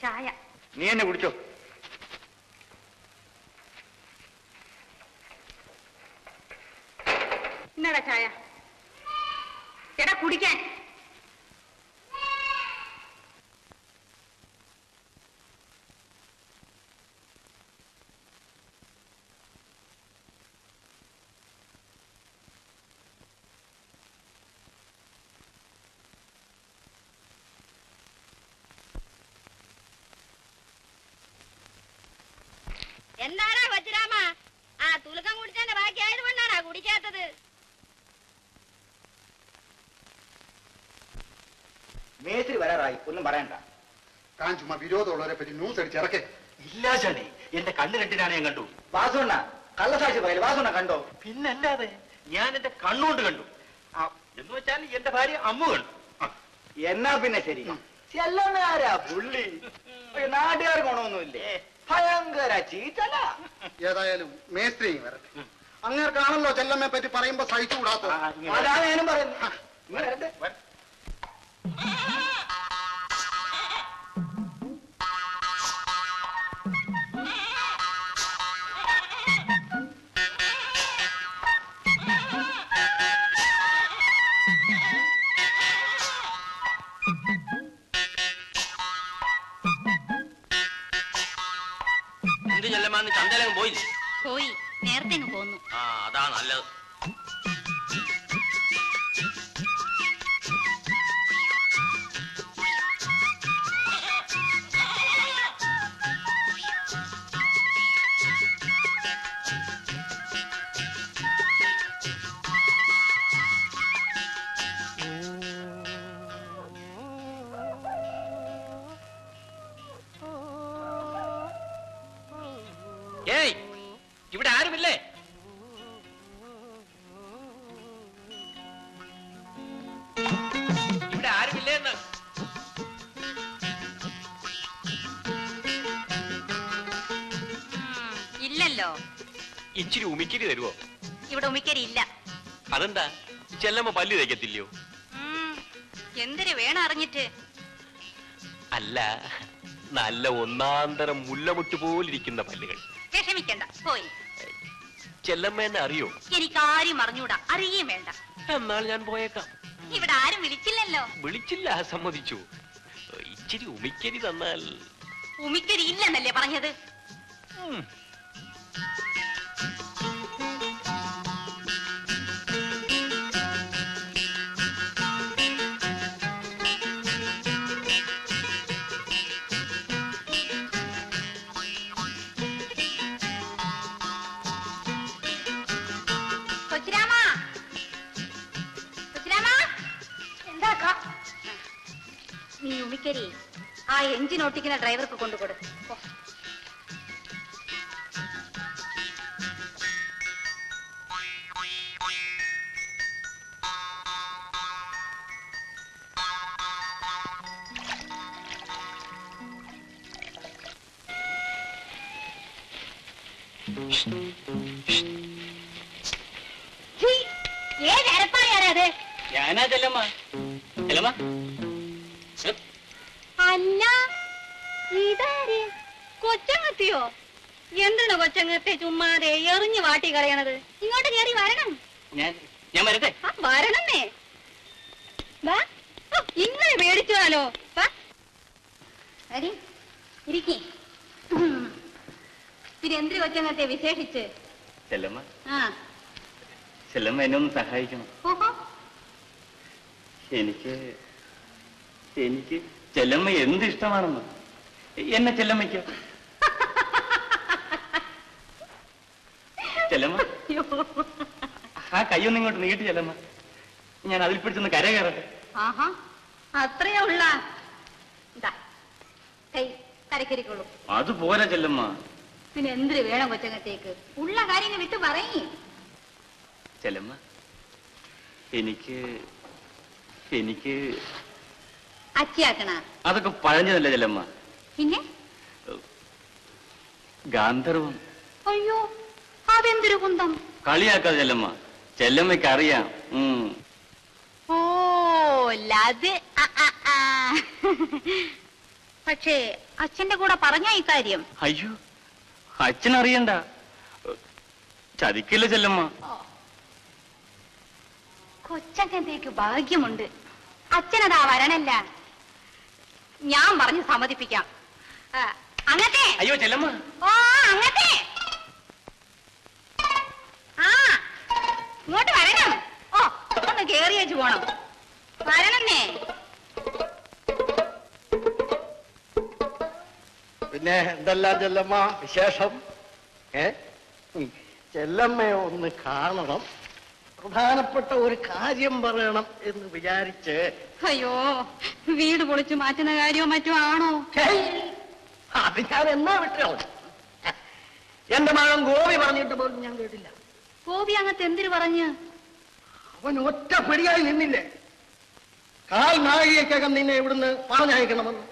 ചായ. നീ എന്നെ കുടിച്ചോ. ഇന്നടാ ചായ. എടാ കുടിക്കാൻ. എന്താടാ കൊച്ചുരാമ, ആ തുലുക്കം കുടിച്ചതിന്റെ ബാക്കി ആയതുകൊണ്ടാണാ കുടിക്കാത്തത്? മേസ്ത്രി വരാറായി, ഒന്നും പറയണ്ട. താൻ ചുമ്മാ വിരോധമുള്ളവരെ പറ്റി ന്യൂസ് അടിച്ച് ഇറക്കേ. ഇല്ല ശാലി, എന്റെ കണ്ണ് രണ്ടിനാണ് ഞാൻ കണ്ടു. വാസുണ്ണ കള്ളസാക്ഷി പറയല്. വാസുണ്ണ കണ്ടോ? പിന്നല്ലാതെ ഞാൻ എന്റെ കണ്ണുകൊണ്ട് കണ്ടു. എന്ന് വെച്ചാൽ എന്റെ ഭാര്യ അമ്മു കണ്ടു. എന്നാ പിന്നെ ശരി. ചെല്ലനാരാ പുള്ളി? നാട്ടുകാർ ഗുണമൊന്നുമില്ലേ? ഭയങ്കര ചീറ്റല. ഏതായാലും മേസ്ത്രി വരട്ടെ. അങ്ങേർക്കാണല്ലോ ചെല്ലമ്മയെ പറ്റി പറയുമ്പോ സഹിച്ചുകൂടാത്ത. അതാണ് ഞാനും പറയുന്നത്. എന്ത് ചെല്ലമാന്ന് ചന്തയിലങ്ങ് പോയില്ലേ? പോയി, നേരത്തെ പോന്നു. ആ, അതാ നല്ലത്. ഏയ്, ഇവിടെ ആരുമില്ലേ? ഇവിടെ ആരുമില്ലേ എന്ന്? ഇല്ലല്ലോ. ഇച്ചിരി ഉമിക്കരി തരുവോ? ഇവിടെ ഉമിക്കരി ഇല്ല. അതെന്താ? ചെല്ലമ്മ പല്ല് തേക്കത്തില്ലയോ? എന്തിനു വേണം അറിഞ്ഞിട്ട്? അല്ല, നല്ല ഒന്നാന്തരം മുല്ലമുട്ട് പോലിരിക്കുന്ന പല്ലുകൾ. വിഷമിക്കണ്ട, പോയി. ചെല്ലമ്മ എന്നെ അറിയോ? എനിക്ക് ആരും അറിഞ്ഞൂടാ, അറിയുകയും വേണ്ട. എന്നാൽ ഞാൻ പോയേക്കാം. ഇവിടെ ആരും വിളിച്ചില്ലല്ലോ. വിളിച്ചില്ല, സമ്മതിച്ചു. ഇച്ചിരി ഉമിക്കരി തന്നാൽ. ഉമിക്കരി ഇല്ലെന്നല്ലേ പറഞ്ഞത്? നീ ഉമിക്കരി ആ എഞ്ചിൻ ഓട്ടിക്കുന്ന ഡ്രൈവർക്ക് കൊണ്ടുകൊടു. ഏതരപ്പായാണത്? ഞാനാ ചെല്ലമ്മ. ചെല്ലമ്മ, അല്ല, ഇതാര്? കൊച്ചങ്ങത്തിയോ? എന്താണ് കൊച്ചങ്ങത്തെ ചുമ്മാതെ എറിഞ്ഞു വാട്ടി കളയണത്? ഇങ്ങോട്ട് കയറി വരണം. ഞാൻ വരട്ടെ? വരണന്നേ. ഇങ്ങനെ പേടിച്ചാലോ? ഇരിക്കി. പിന്നെ എന്തിനു കൊച്ചങ്ങത്തെ വിശേഷിച്ച്? ചെല്ലമ്മ, ചെല്ലമ്മ എന്നെ ഒന്ന് സഹായിക്കണം. എനിക്ക് ചെല്ലമ്മ എന്ത് ഇഷ്ടമാണെന്ന്. എന്നെ ചെല്ലമ്മയ്ക്കോ? ചെല്ലമ്മ, ആ കയ്യൊന്നും ഇങ്ങോട്ട് നീട്ടി ചെല്ലമ്മ. ഞാൻ അതിൽ പിടിച്ചൊന്ന് കര കയറട്ടെ. അത്രയേ ഉള്ള കൈ കരക്കരിക്കുള്ളൂ. അതുപോലെ ചെല്ലമ്മ. പിന്നെ എന്തിനു വേണം കൊച്ചങ്ങത്തേക്ക്? ഉള്ള കാര്യങ്ങൾ വിട്ടു പറയേ. ചെല്ലമ്മ, എനിക്ക് അച്ചിയാക്കണ? അതൊക്കെ പഴഞ്ഞതല്ലേ ചെല്ലമ്മ. പിന്നെ ഗാന്ധർവം. അയ്യോ, അതെന്തൊരു കുന്തം! കളിയാക്കാതെ ചെല്ലമ്മ, ചെല്ലമ്മയ്ക്ക് അറിയാം. ഓ, ലത് പക്ഷേ അച്ഛന്റെ കൂടെ പറഞ്ഞ ഇക്കാര്യം അയ്യോ, അച്ഛനറിയണ്ട. ചതിക്കില്ല ചെല്ലമ്മ. കൊച്ചങ്ങത്തേക്ക് ഭാഗ്യമുണ്ട്. അച്ഛനതാ വരണല്ല. ഞാൻ പറഞ്ഞ് സമ്മതിപ്പിക്കാം. അങ്ങത്തെ. അയ്യോ ചെല്ലമ്മ. ഓ അങ്ങത്തെ. ആ ഇങ്ങോട്ട് വരണം. ഓ ഒന്ന് കേറി വെച്ച് പോണം. വരണന്നേ. പിന്നെ എന്തെല്ലാം ചെല്ലമ്മ വിശേഷം? ചെല്ലമ്മയെ ഒന്ന് കാണണം, പ്രധാനപ്പെട്ട ഒരു കാര്യം പറയണം എന്ന് വിചാരിച്ച്. അയ്യോ, വീട് പൊളിച്ചു മാറ്റുന്ന കാര്യമോ മറ്റോ ആണോ? അത് ഞാൻ എന്നാ വിട്ടോ? എന്റെ മകൻ ഗോപി പറഞ്ഞിട്ട് പോലും ഞാൻ കേട്ടില്ല. ഗോപി അങ്ങത്തെ എന്തിനു പറഞ്ഞ്? അവൻ ഒറ്റ പിടിയായി നിന്നില്ലേ? കാൽ നാഴികക്കകം നിന്നെ ഇവിടുന്ന് പറഞ്ഞയക്കണമെന്ന്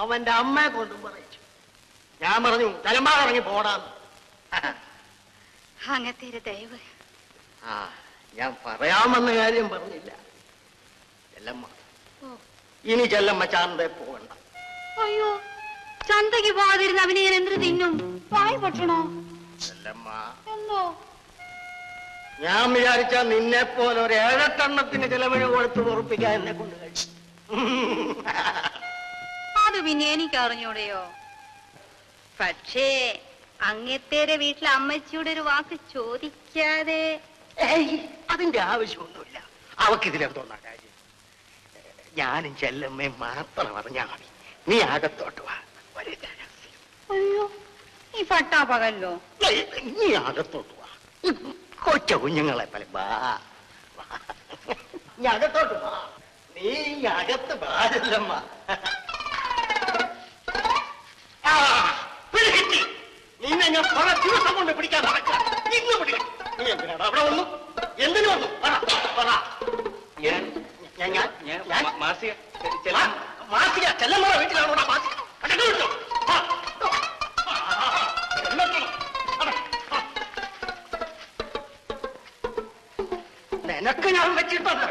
അവന്റെ അമ്മയെ കൊണ്ടും പറയിച്ചു. ഞാൻ പറഞ്ഞു തലമ്പാറങ്ങി പോടാന്ന്. അങ്ങത്തേരെ ദയവ്. ആ ഞാൻ പറയാമെന്ന കാര്യം പറഞ്ഞില്ല. ചെല്ലമ്മ, ഇനി ചെല്ലമ്മ ചന്തയിൽ പോകണ്ട. അയ്യോ, ചന്തയ്ക്ക് പോകാതിരുന്ന അവനെ ഞാൻ എന്തിനു തിന്നും? വായി പൊട്ടണോ? ചെല്ലമ്മ, എന്തോ? ഞാൻ വിചാരിച്ച നിന്നെ പോലെ ഒരു 7 എണ്ണത്തിന് ചിലവിന് കൊടുത്ത് ഉറപ്പിക്കാൻ എന്നെ കൊണ്ട് കഴിച്ചു. അത് പിന്നെ എനിക്ക് അറിഞ്ഞൂടെയോ? പക്ഷേ അങ്ങത്തേരെ വീട്ടിലെ അമ്മച്ചിയുടെ ഒരു വാക്ക് ചോദിക്കാതെ. അതിന്റെ ആവശ്യമൊന്നുമില്ല. അവക്കിതിലെന്തോന്നാ കാര്യം? ഞാനും ചെല്ലമ്മയും മാത്രം അറിഞ്ഞാ മതി. നീ അകത്തോട്ട് വാ. അയ്യോ, ഈ പട്ടാപ്പകല്ലോ. നീ അകത്തോട്ട് വാ. കൊച്ച കുഞ്ഞുങ്ങളെ പോലെ വാ. നീ അകത്തോട്ട് വാ. നീ അകത്ത് വാരല്ലമ്മ. നിന്നെ ഞാൻ കുറെ ദിവസം കൊണ്ട് പിടിക്കാൻ നടക്കാം. ഇന്ന് പിടിക്കും. നീ എന്തിനാണ് അവിടെ വന്നു? എന്തിനു വന്നു? മാസിക ചെല്ലമ്മ വീട്ടിലാണോ മാസിക? നിനക്ക് ഞാൻ വെച്ചിട്ടുണ്ട്.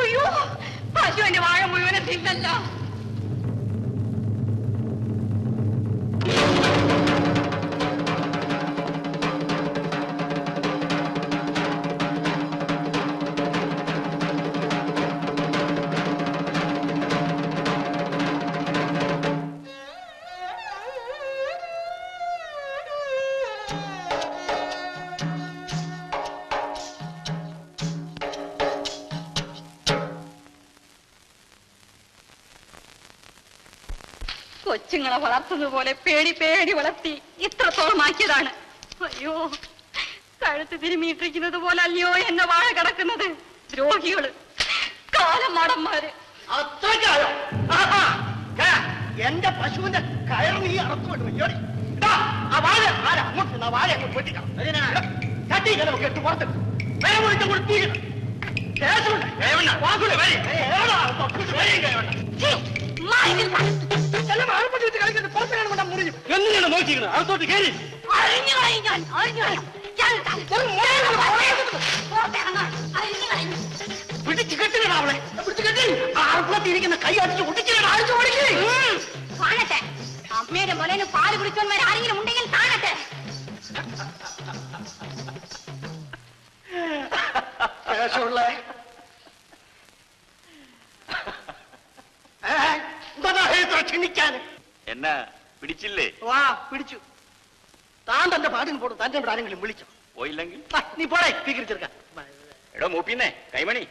അയ്യോ, പശുവിന്റെ വാഴ മുഴുവനെ തിന്നല്ലോ. കൊച്ചുങ്ങളെ വളർത്തുന്നത് പോലെ പേടി പേടി വളർത്തി ഇത്രത്തോളം ആക്കിയതാണ്. അയ്യോ, കഴുത്ത് തിരുമിയിട്ടിരിക്കുന്നത് പോലെ അല്ലയോ എന്നെ വാഴ കിടക്കുന്നത്. ദ്രോഹികള്, കാലമാടന്മാര്. അത്രയ്ക്കായോ? എന്റെ പശുവിന്റെ കയർ നീ അറത്തുകൊണ്ട് വയ്യോടി. വാഴ അങ്ങോട്ട് വാഴ അങ്ങോട്ട് വെട്ടിക്കണം. ചട്ടി കിലൊക്കെ ഇട്ട് പുറത്ത് വേറെ വിളിച്ച കൊടുത്തിരിക്കണം. എന്തിനാണ് നോക്കിക്കുന്നത്? അകത്തോട്ട് കയറി പിടിച്ചു കെട്ടിക്കണം. അവളെ പിടിച്ചു കെട്ടി ആൾപ്പത്തിരിക്കുന്ന കൈ അടിച്ച് ഒട്ടിച്ചിടണം. അഴിച്ചു കാണട്ടെ, അമ്മയുടെ മുലന് പാല് കുടിച്ചവന്മാർ ആരെങ്കിലും ഉണ്ടെങ്കിൽ കാണട്ടെ. ശേഷമുള്ള ക്ഷണിക്കാൻ എന്നാ പിടിച്ചില്ലേ? വാ പിടിച്ചു. താൻ തന്റെ പാടിന് പോടും. തന്റെ ഇവിടെ ആരെങ്കിലും വിളിച്ചോ? പോയില്ലെങ്കിൽ നീ പോടേ സ്വീകരിച്ചെടുക്കാൻ. എടോ മൂപ്പിന്നേ കൈമണി,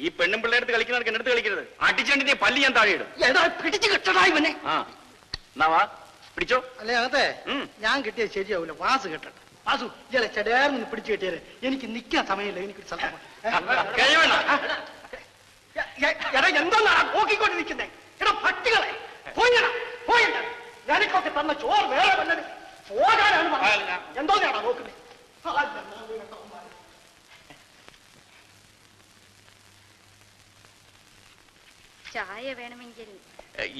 ഈ പെണ്ണും പിള്ളേടുത്ത് കളിക്കുന്നവർക്ക് എന്നെടുത്ത് കളിക്കരുത്. അടിച്ചണ്ടി പല്ലി ഞാൻ താഴെ ഇടും. ഏതാ പിടിച്ചു കിട്ടടാ ഇവനെ. ആ എന്നാ വാ പിടിച്ചോ. അല്ലേ അതെ, ഞാൻ കിട്ടിയത് ശരിയാവൂല. വാസു കെട്ടട്ടെ. വാസു ഇയാളെ ചെടയാർന്ന് പിടിച്ചു കിട്ടിയത്. എനിക്ക് നിൽക്കാൻ സമയമില്ല. എനിക്കൊരു സ്ഥലം എന്തോന്നാ നോക്കിക്കൊണ്ടിരിക്കുന്നേ? എടാ പട്ടികളെ പോയിടാ പോയിട്ട. ഞാനിക്കൊക്കെ തന്ന ചോറ് വേറെ വന്നത് പോകാനാണ്. എന്തോന്നാണോ നോക്കുന്നത്? ചായ വേണമെങ്കിൽ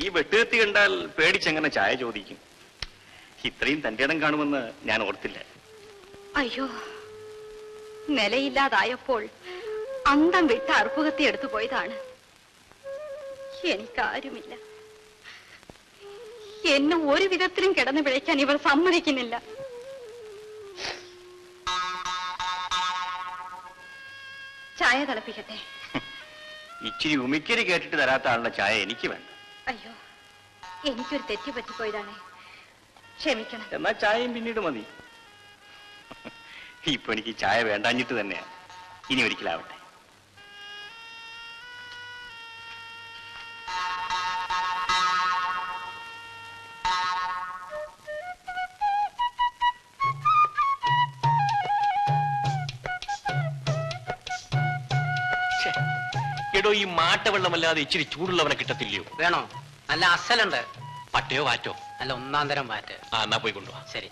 ഈ വെട്ടുകത്തി കണ്ടാൽ പേടിച്ചെങ്ങനെ ചായ ചോദിക്കും? ഇത്രയും തന്റെ ഇടം കാണുമെന്ന് ഞാൻ ഓർത്തില്ല. അയ്യോ, നിലയില്ലാതായപ്പോൾ അന്തം വിട്ട് അറുപ്പുകത്തി എടുത്തു പോയതാണ്. എനിക്കാരുമില്ല. എന്നെ ഒരു വിധത്തിലും കിടന്നു പിഴയ്ക്കാൻ ഇവർ സമ്മതിക്കുന്നില്ല. ചായ തിളപ്പിക്കട്ടെ? ഇച്ചിരി ഉമിക്കരി കേട്ടിട്ട് തരാത്ത ആളുടെ ചായ എനിക്ക് വേണ്ട. അയ്യോ, എനിക്കൊരു തെറ്റ് പറ്റിപ്പോയതാണ്, ക്ഷമിക്കണം. എന്നാ ചായയും പിന്നീട് മതി. ഇപ്പൊ എനിക്ക് ചായ വേണ്ടാഞ്ഞിട്ട് തന്നെയാ. ഇനി ഒരിക്കലാവട്ടെ. എടോ, ഈ മാട്ടവെള്ളമല്ലാതെ ഇച്ചിരി ചൂടുള്ളവനെ കിട്ടത്തില്ലയോ? വേണോ? നല്ല അസലുണ്ട്. പട്ടയോ വാറ്റോ? നല്ല ഒന്നാം തരം മാറ്റ്. ആ, എന്നാ പോയി കൊണ്ടുപോവാ. ശരി.